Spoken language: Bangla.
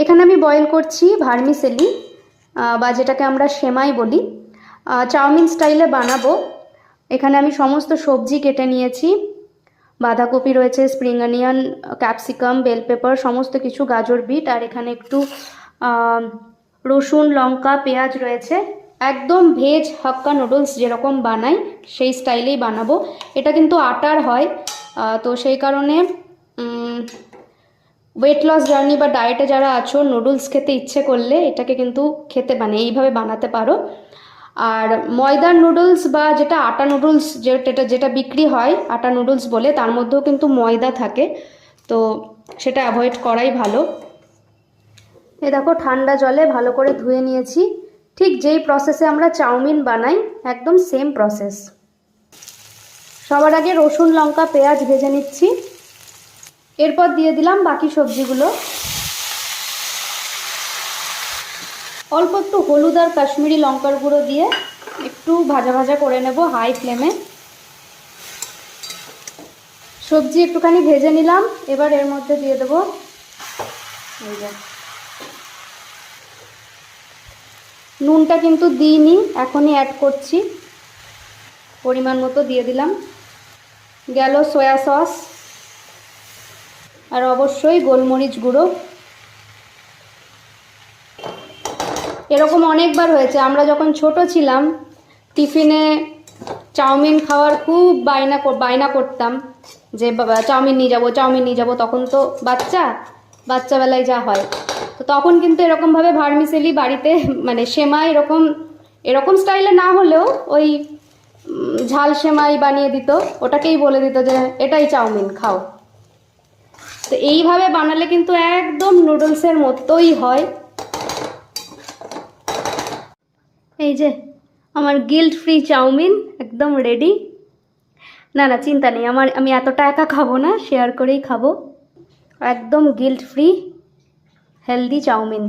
এখানে আমি বয়েল করছি ভার্মিসেলি বা যেটাকে আমরা সেমাই বলি। চাউমিন স্টাইলে বানাবো। এখানে আমি সমস্ত সবজি কেটে নিয়েছি। বাঁধাকপি রয়েছে, spring onion, capsicum, bell pepper, সমস্ত কিছু, গাজর, বিট, আর এখানে একটু রসুন, লঙ্কা, পেঁয়াজ রয়েছে। একদম ভেজ হাক্কা নুডলস যেরকম বানাই সেই স্টাইলেই বানাবো। এটা কিন্তু আটার হয়, তো সেই কারণে ওয়েট লস জার্নি বা ডায়েটে যারা আছো, নুডলস খেতে ইচ্ছে করলে এটাকে কিন্তু খেতে এইভাবে বানাতে পারো। আর ময়দার নুডলস বা যেটা আটা নুডলস যেটা বিক্রি হয় আটা নুডলস বলে, তার মধ্যেও কিন্তু ময়দা থাকে, তো সেটা অ্যাভয়েড করাই ভালো। এ দেখো ঠান্ডা জলে ভালো করে ধুয়ে নিয়েছি। ঠিক যেই প্রসেসে আমরা চাউমিন বানাই একদম সেম প্রসেস। সবার আগে রসুন, লঙ্কা, পেঁয়াজ ভেজে নিচ্ছি। এরপর দিয়ে দিলাম বাকি সবজিগুলো। অল্প একটু হলুদ আর কাশ্মীরি লঙ্কার গুঁড়ো দিয়ে একটু ভাজা ভাজা করে নেব হাই ফ্লেমে। সবজি একটুখানি ভেজে নিলাম। এবার এর মধ্যে দিয়ে দেবো নুনটা কিন্তু দিইনি, এখনই অ্যাড করছি, পরিমাণ মতো দিয়ে দিলাম। গেল সয়া সস, আর অবশ্যই গোলমরিচ গুঁড়ো। এরকম অনেকবার হয়েছে, আমরা যখন ছোট ছিলাম টিফিনে চাউমিন খাওয়ার খুব বায়না করতাম যে বাবা চাউমিন নিয়ে যাবো, চাউমিন নিয়ে যাবো। তখন তো বাচ্চাবেলায় যা হয়, তো তখন কিন্তু এরকমভাবে ভার্মিসেলি বাড়িতে সেমাই এরকম স্টাইলে না হলেও ওই ঝাল সেমাই বানিয়ে দিত, ওটাকেই বলে দিত যে এটাই চাউমিন খাও। তো এইভাবে বানালে কিন্তু একদম নুডলসের মতোই হয়। এই যে আমার গিল্ট ফ্রি চাউমিন একদম রেডি। না চিন্তা নেই, আমি এতটা একা খাবো না, শেয়ার করেই খাবো। একদম গিল্ট ফ্রি হেলদি চাউমিন।